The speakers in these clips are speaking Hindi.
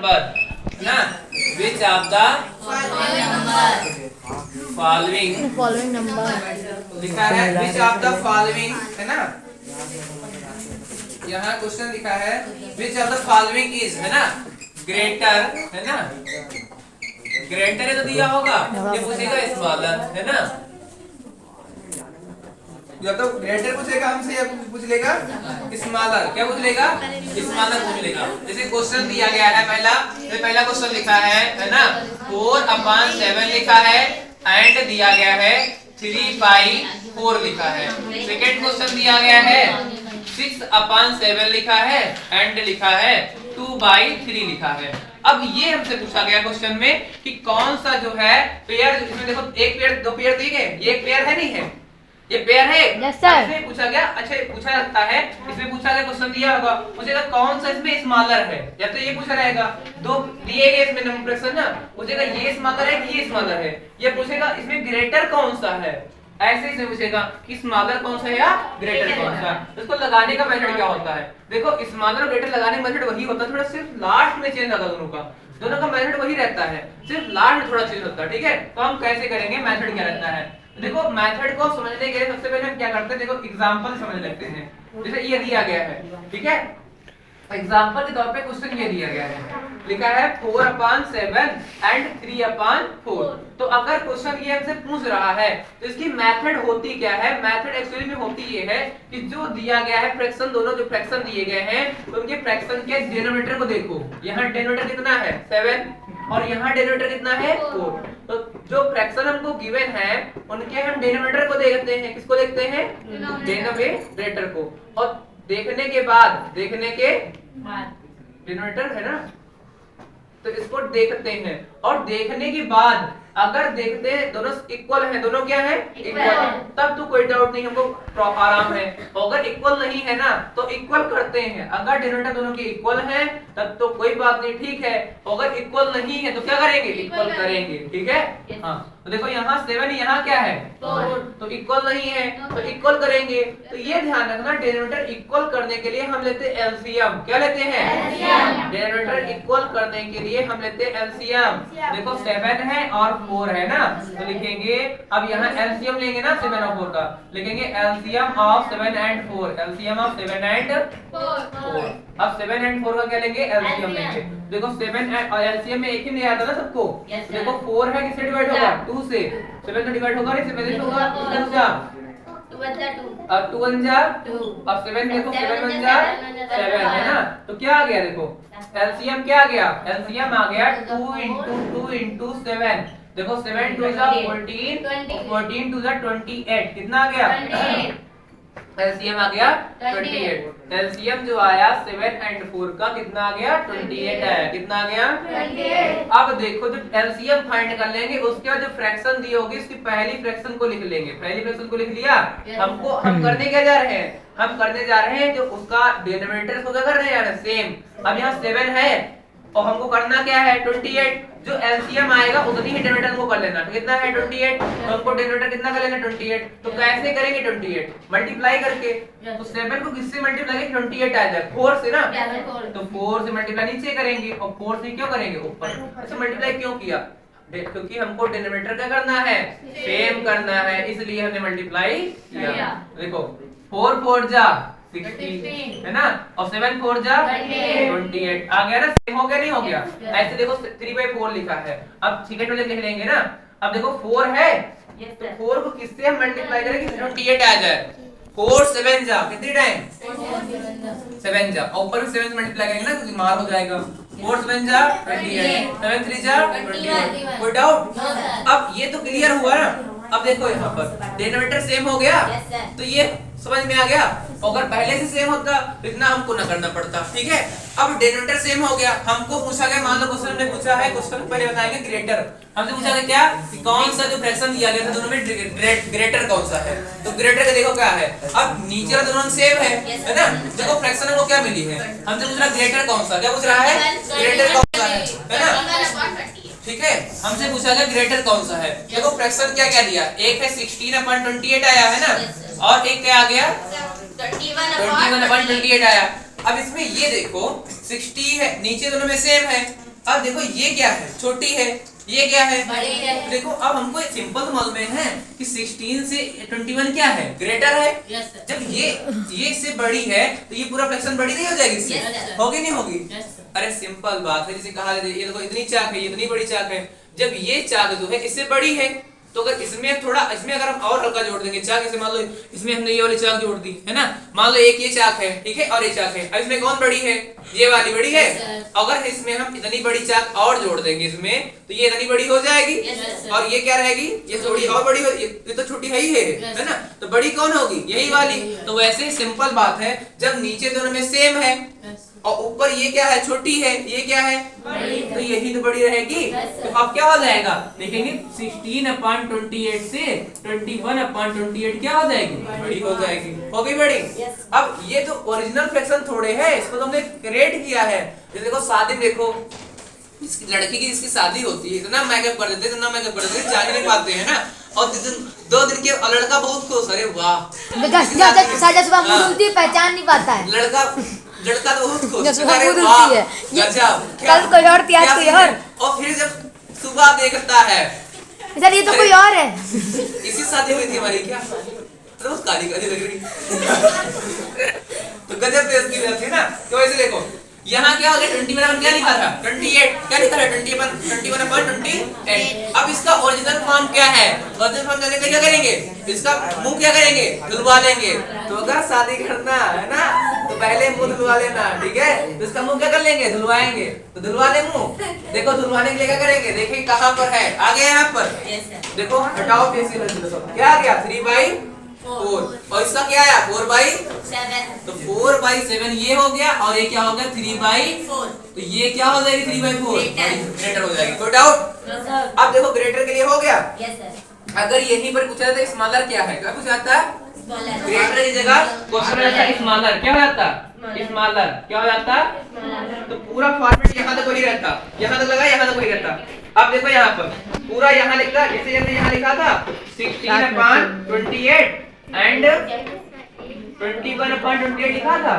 नंबर है ना, which of the following number लिखा है, विच ऑफ द फॉलोइंग है ना, यहाँ क्वेश्चन लिखा है which of the following is है ना ग्रेटर है ना, ग्रेटर है तो दिया होगा, ये पूछेगा स्मॉलर है ना, या तो ग्रेटर पूछेगा हमसे या पूछ लेगा स्मॉलर, क्या पूछ लेगा स्मॉलर पूछ लेगा। जैसे क्वेश्चन दिया गया है पहला क्वेश्चन लिखा है ना 4/7 लिखा है एंड दिया गया है 3/4 लिखा है। सेकंड क्वेश्चन दिया गया है 6/7 लिखा है एंड लिखा है 2/3 लिखा है। अब ये हमसे पूछा गया क्वेश्चन में कि कौन सा जो है पेयर, इसमें देखो एक पेयर दो पेयर दिए गए, ये एक पेयर है नहीं है, ये पेयर है। yes, sir. इसमें पूछा गया, अच्छा पूछा जाता है, इसमें पूछा गया क्वेश्चन दिया होगा, पूछेगा कौन सा इसमें स्मॉलर है, या तो ये पूछा रहेगा, दो दिए गए इसमें नंबर फ्रैक्शन ना, पूछेगा ये स्मॉलर है कि ये स्मॉलर है, ये पूछेगा इसमें ग्रेटर कौन सा है, ऐसे ही से पूछेगा कि स्मॉलर कौन सा है या ग्रेटर कौन सा है। इसको लगाने का मेथड क्या होता है, देखो स्मॉलर और ग्रेटर लगाने का मेथड वही होता है, थोड़ा सिर्फ लास्ट में चेंज होता है, दोनों का मेथड वही रहता है, सिर्फ लास्ट में थोड़ा चेंज होता है। ठीक है, तो हम कैसे करेंगे, मेथड क्या रहता है, देखो मेथड को समझने के लिए सबसे पहले हम क्या करते हैं, देखो एग्जांपल समझ लेते हैं। जैसे ये दिया गया है, ठीक है, एग्जांपल के तौर पे क्वेश्चन ये दिया गया है, लिखा है 4/7 एंड 3/4। तो अगर क्वेश्चन ये हमसे पूछ रहा है तो इसकी मेथड होती क्या है, मेथड एक्चुअली में होती ये है कि जो दिया गया है फ्रैक्शन, दोनों जो फ्रैक्शन दिए गए हैं उनके फ्रैक्शन के डिनोमिनेटर को देखो, यहाँ डिनोमिनेटर कितना है 7 और यहाँ डिनोमिनेटर कितना है 4। तो जो फ्रैक्शन हमको गिवन है उनके हम डिनोमिनेटर को देखते हैं, किसको देखते हैं, डिनोमिनेटर को, और देखने के डिनोमिनेटर है ना, तो इसको देखते हैं, और देखने के बाद अगर देखते हैं दोनों इक्वल है, दोनों क्या है इक्वल, तब तो कोई डाउट नहीं, हमको आराम है। अगर इक्वल नहीं है ना तो इक्वल करते हैं, अगर डिनोमिनेटर दोनों के इक्वल है तब तो कोई बात नहीं, ठीक है, अगर इक्वल नहीं है तो क्या करेंगे, इक्वल करेंगे। ठीक है, हाँ, तो देखो यहाँ 7 यहाँ क्या है 4, तो इक्वल नहीं है तो इक्वल करेंगे। तो ये ध्यान रखना, डिनोमिनेटर इक्वल करने के लिए हम लेते हैं एलसीएम, क्या लेते हैं, डिनोमिनेटर इक्वल करने के लिए हम लेते हैं एलसीएम। देखो 7 है और 4 है ना, तो लिखेंगे, अब यहाँ एलसीएम लेंगे ना 7 और 4 का, लिखेंगे LCM of 7 and 4, LCM of 7 and 4। अब 7 एंड 4 का क्या लेंगे, एलसीएम लेंगे। देखो 7 और एलसीएम में एक ही नहीं आता ना सबको, देखो 4 है किससे डिवाइड होगा, 2 से, 7 से डिवाइड होगा, इससे पहले होगा 2 जा 2 2 1 जा 2, अब 7 देखो 7 1 जा 7 है ना, तो क्या आ गया, देखो एलसीएम क्या आ गया, एलसीएम आ गया 2 * 7, देखो 7 2 जा 14, 14 2 जा 28, कितना आ गया, एलसीएम आ गया 28। एलसीएम जो आया 7 एंड 4 का कितना आ गया, 28 आया, कितना आ गया 28। अब देखो जब एलसीएम फाइंड कर लेंगे उसके बाद जो फ्रैक्शन दी होगी उसकी पहली फ्रैक्शन को लिख लेंगे, पहली फ्रैक्शन को लिख लिया, हमको हम करने क्या जा रहे हैं, हम करने जा रहे हैं जो उसका डिनोमिनेटर को क्या कर रहे हैं सेम। अब यहाँ 7 है और हमको करना क्या है 28, जो एलसीएम आएगा उतनी ही डिनोमिनेटर को कर लेना, तो कितना है 28, तो हमको डिनोमिनेटर कितना कर लेना 28। तो कैसे करेंगे 28 मल्टीप्लाई करके, तो 7 को किससे मल्टीप्लाई करेंगे 28 आ जाए 4 से ना, तो 4 से मल्टीप्लाई नीचे करेंगे और 4 से क्यों करेंगे ऊपर, ऐसे मल्टीप्लाई क्यों किया, क्योंकि हमको डिनोमिनेटर क्या करना है सेम करना है, इसलिए हमने मल्टीप्लाई किया। देखो 4 4 जा 16 है ना, और 7 4 जा 28 आ गया ना, सेम हो गया नहीं हो गया, ऐसे देखो 3/4 लिखा है, अब सेकंड वाले लिख लेंगे ना, अब देखो 4 है तो 4 को किससे हम मल्टीप्लाई करेंगे 28 आ जाए, 4 7 जा कितनी टाइम 7 जा, ऊपर भी 7 से मल्टीप्लाई करेंगे ना तो मार हो जाएगा, 4 7 जा 28, 7 3 जा 28, कोई डाउट। अब ये तो क्लियर हुआ ना, अब देखो यहाँ पर डिनोमिनेटर सेम हो गया, तो ये समझ में आ गया, अगर पहले से सेम होता तो इतना हमको ना करना पड़ता। ठीक है, अब डिनोमिनेटर सेम हो गया, हमको पूछा गया, मान लो क्वेश्चन में पूछा है, क्वेश्चन पहले बताएंगे ग्रेटर, हमसे पूछा गया क्या कि कौन सा जो फ्रैक्शन दिया गया था दोनों में ग्रेटर कौन सा है, तो ग्रेटर का देखो क्या है, अब नीचे वाला दोनों सेम है ना, देखो फ्रैक्शन हमको क्या मिली है, हमसे पूछ रहा ग्रेटर कौन सा, क्या पूछ रहा है ग्रेटर कौन सा है ना, ठीक है, हमसे पूछा गया ग्रेटर कौन सा है, देखो फ्रैक्शन क्या क्या दिया, एक है 16/28 आया है ना, और एक क्या आ गया 21/28 आया। अब इसमें ये देखो 60 है, नीचे दोनों में सेम है अब देखो ये क्या है, छोटी है, ये क्या है, बड़ी है। देखो अब हमको एक सिंपल मालूम है कि 16 से 21 क्या है, ग्रेटर है। Yes, sir. जब ये इससे बड़ी है तो ये पूरा फ्रैक्शन बड़ी नहीं हो जाएगी इससे? Yes, sir. होगी नहीं होगी? Yes, sir. अरे सिंपल बात है, जैसे कहा ये देखो इतनी चाक है, ये इतनी बड़ी चाक है, जब ये चाक जो है इससे बड़ी है तो अगर इसमें थोड़ा, इसमें अगर हम और हल्का जोड़ देंगे चाक, जैसे मान लो इसमें हमने ये वाली चाक जोड़ दी है ना, मान लो एक ये चाक है, ठीक है, और ये चाक है, अब इसमें कौन बड़ी है, ये वाली बड़ी है। Yes, sir. अगर इसमें हम इतनी बड़ी चाक और जोड़ देंगे इसमें तो ये इतनी बड़ी हो जाएगी। Yes, sir. और ये क्या रहेगी, ये थोड़ी और बड़ी हो, ये तो छोटी है ही Yes, है ना, तो बड़ी कौन होगी, यही वाली। तो वैसे सिंपल बात है, जब नीचे दोनों में सेम है Yes, sir. और ऊपर ये क्या है, छोटी है, ये क्या है, बड़ी है। तो यही तो बड़ी रहेगी। Yes, sir. तो अब क्या हो जाएगा, देखेंगे 16/28 से 21/28 क्या हो जाएगी, बड़ी हो जाएगी, हो गई बड़ी। Yes. अब ये तो ओरिजिनल फ्रैक्शन थोड़े हैं, इसको तो हमने क्रिएट किया है। जैसे देखो शादी में देखो, इसकी लड़की की जिसकी शादी होती है इतना मेकअप कर देते, इतना मेकअप कर देते, जान नहीं पाते हैं ना, और 2 दिन के और लड़का बहुत खुश, अरे वाह, साजा सुबह मुंह धुलती है, पहचान नहीं पाता है। लड़का तो बहुत खुश, जब सुबह अरे मुंह वाह, धुलती है, ये गजब, कल कोई और थी, आज क्या कोई चीज़ और। है? और फिर जब सुबह देखता है, सर ये तो कोई और है। इसी शादी हुई थी हमारी क्या, तो बहुत काली काली लग रही तो गजब बेइज्जती रहती है ना। तो ऐसे देखो यहाँ क्या हो गया, 21 क्या लिखा था, 28 क्या लिखा था, 21/28। अब इसका ओरिजिनल फॉर्म क्या है, ओरिजिनल फॉर्म जानने के लिए क्या करेंगे, इसका मुंह क्या करेंगे, धुलवा लेंगे। तो अगर शादी करना है ना तो पहले मुंह धुलवा लेना, ठीक है, तो इसका मुंह क्या कर लेंगे, धुलवाएंगे। तो धुलवा ले मुंह, देखो धुलवाने के लिए क्या करेंगे, देखिए कहाँ पर है, आ गया यहाँ पर, Yes, sir. देखो हटाओ क्या आ गया, 3/4 और इसका क्या आया, 4/7। 7. तो 4/7 ये हो गया, और ये क्या हो गया, 3/4। 4. तो ये क्या हो जाएगी, 3/4 Greater. ग्रेटर हो जाएगी, कोई डाउट। No, sir. अब देखो ग्रेटर के लिए हो गया। Yes, sir. अगर यहीं पर पूछा जाता है स्मॉलर क्या है, क्या पूछा जाता है, Smaller. ग्रेटर की जगह क्वेश्चन में रहता है स्मॉलर, क्या हो जाता, स्मॉलर क्या हो जाता। तो पूरा फॉर्मेट यहाँ तक वही रहता, यहाँ तक लगा, यहाँ तक वही रहता। अब देखो यहाँ पर पूरा यहाँ लिखा, जैसे हमने यहाँ लिखा था 16/28 एंड 21/28 लिखा था,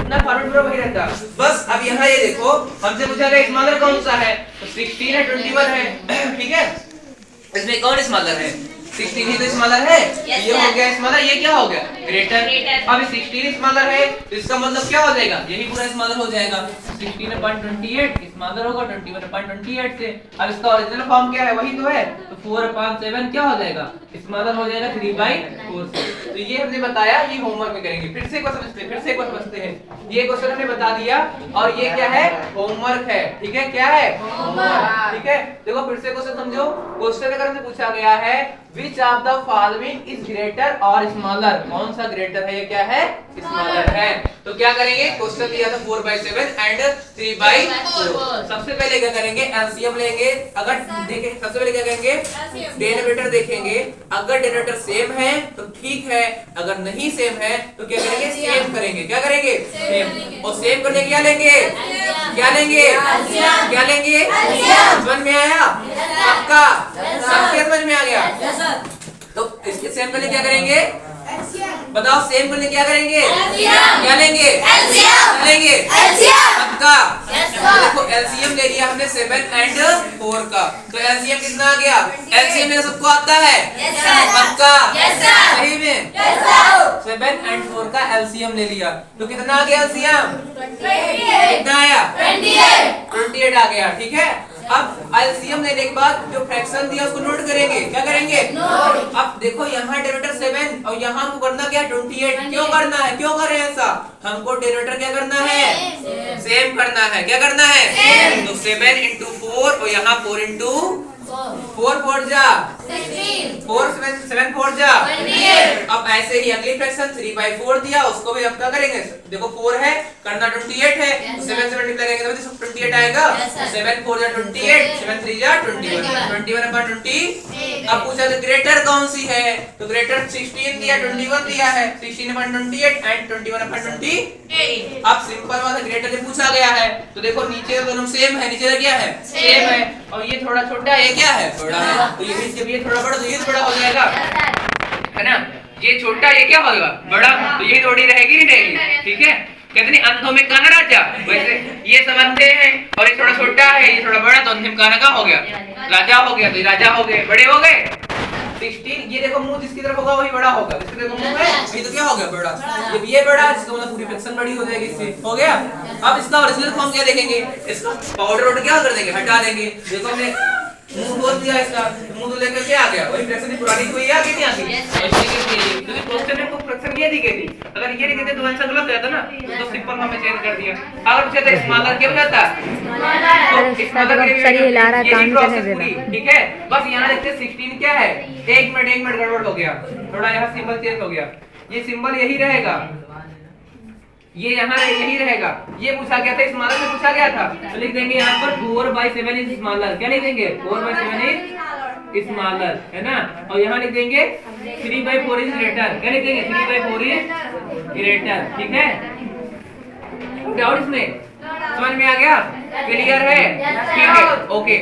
इतना फॉर्मेट पूरा वही रहता। बस अब यहाँ ये देखो, हमसे पूछा गया स्मॉलर कौन सा है, तो 16 है, 21 है, ठीक है, इसमें कौन स्मॉलर है, 16 ही तो स्मॉलर है। Yes, ये हो sir. गया स्मॉलर, ये क्या हो गया, ग्रेटर। Greater. अब 16 स्मॉलर है तो इसका मतलब क्या हो जाएगा, यही पूरा स्मॉलर हो जाएगा, 16/28 स्मॉलर होगा 21/28 से। अब इसका ओरिजिनल फॉर्म क्या है, वही तो है, तो 4/7 क्या हो जाएगा, स्मॉलर हो जाएगा 3/4 से। तो ये हमने बताया, ये होमवर्क में करेंगे। फिर से एक बार समझते हैं, फिर से एक बार समझते हैं। ये क्वेश्चन हमने बता दिया और ये क्या है, होमवर्क है, ठीक है, क्या है, होमवर्क, ठीक है। देखो फिर से क्वेश्चन समझो। क्वेश्चन अगर हमसे पूछा गया है which of the following is greater और स्मॉलर, कौन सा ग्रेटर है, ये क्या है, स्मॉलर है, तो क्या करेंगे, क्वेश्चन दिया था 4/7 एंड 3/4। सबसे पहले क्या करेंगे, एलसीएम लेंगे। अगर देखें सबसे पहले क्या करेंगे, डेनोमिनेटर देखेंगे, अगर डेनोमिनेटर सेम है तो ठीक है, अगर नहीं सेम है तो क्या करेंगे, सेम करेंगे, क्या करेंगे, सेम। और सेम करने क्या लेंगे, क्या लेंगे, क्या लेंगे, समझ में आया, पक्का, सबके समझ में आ गया। Yes, sir. तो इसके सेम करने क्या करेंगे, बताओ, सेम करने क्या करेंगे, LCM. क्या लेंगे, LCM. लेंगे, पक्का। Yes, तो sir. देखो एलसीएम ले लिया हमने 7 एंड 4 का, तो एलसीएम कितना आ गया, एलसीएम मेरा सबको आता है, Yes, sir. पक्का, Yes, sir. सही में, Yes, sir. 7 एंड 4 का एलसीएम ले लिया, तो कितना आ गया एलसीएम, 28. कितना आया, 28. 28 आ गया, ठीक है। अब एलसीएम लेने के बाद जो फ्रैक्शन दिया उसको नोट करेंगे, क्या करेंगे, नोट। अब देखो यहाँ डेनोमिनेटर 7 और यहाँ हमको करना क्या है, 28। क्यों करना है, क्यों कर रहे हैं ऐसा, हमको डेनोमिनेटर क्या करना है, सेम करना है, क्या करना है, Same. तो 7 into 4 और यहाँ 4 into 4 4 जा 16. 4 7 4 जा 28. अब ऐसे ही अगली फ्रैक्शन 3/4 दिया, उसको भी हम क्या करेंगे, देखो 4 है, करना 28 है, तो 7 से मल्टीप्लाई करेंगे तो 28 आएगा, Yes, sir. 7 4 जा 28, 7 3 जा 21, 21/20। अब पूछा तो ग्रेटर कौन सी है, तो ग्रेटर 16 दिया, 21 दिया है, 16/28 एंड 21/20। अब सिंपल बात है, ग्रेटर से पूछा गया है, तो देखो नीचे दोनों सेम है, नीचे क्या है, सेम है, और ये थोड़ा छोटा है, ये क्या है, बड़ा है, तो ये भी जब ये थोड़ा बड़ा तो ये बड़ा हो जाएगा, है ना, ये छोटा ये क्या होगा, बड़ा, तो ये थोड़ी रहेगी नहीं रहेगी, ठीक है। कहते नहीं अंधों में काना राजा, वैसे ये सब अंधे हैं और ये थोड़ा छोटा है, ये थोड़ा बड़ा, तो अंधे में काना का हो गया, राजा हो गया, तो ये राजा हो गए, बड़े हो गए। 16 ये देखो मुंह जिसकी तरफ होगा वही बड़ा होगा, इसके देखो मुंह है, ये तो क्या हो गया बड़ा, जब ये बड़ा जिसका मतलब पूरी फ्रैक्शन बड़ी हो जाएगी इससे, हो गया। अब इसका ओरिजिनल फॉर्म क्या देखेंगे, इसका पाउडर वोटर क्या कर देंगे, हटा देंगे। देखो हमने मुंह बोल दिया, इसका मुंह तो लेकर क्या आ गया, वही फ्रैक्शन पुरानी कोई आ गई नहीं आ गई, क्योंकि क्वेश्चन में तो फ्रैक्शन ये दी गई थी, अगर ये लिखे थे तो आंसर गलत रहता ना, तो सिंपल हमने चेंज कर दिया। अगर पूछे तो स्मॉलर क्या बजाता, सही हिला रहा है, काम करने दे रहा। ठीक है, बस यहाँ देखते 16 क्या है, एक मिनट गड़बड़ हो गया, थोड़ा यहाँ सिंबल चेंज हो गया, ये सिंबल यही रहेगा, ये यहाँ यही रहेगा। ये पूछा गया था, स्मॉलर में पूछा गया था, तो लिख देंगे यहाँ पर 4/7 इज स्मॉलर, क्या लिख देंगे 4/7 इज स्मॉलर, है ना। और यहाँ लिख देंगे 3/4 इज ग्रेटर, क्या लिख देंगे 3/4 इज ग्रेटर, ठीक है। डाउट इसमें समझ में आ गया, क्लियर है, ठीक है, ओके।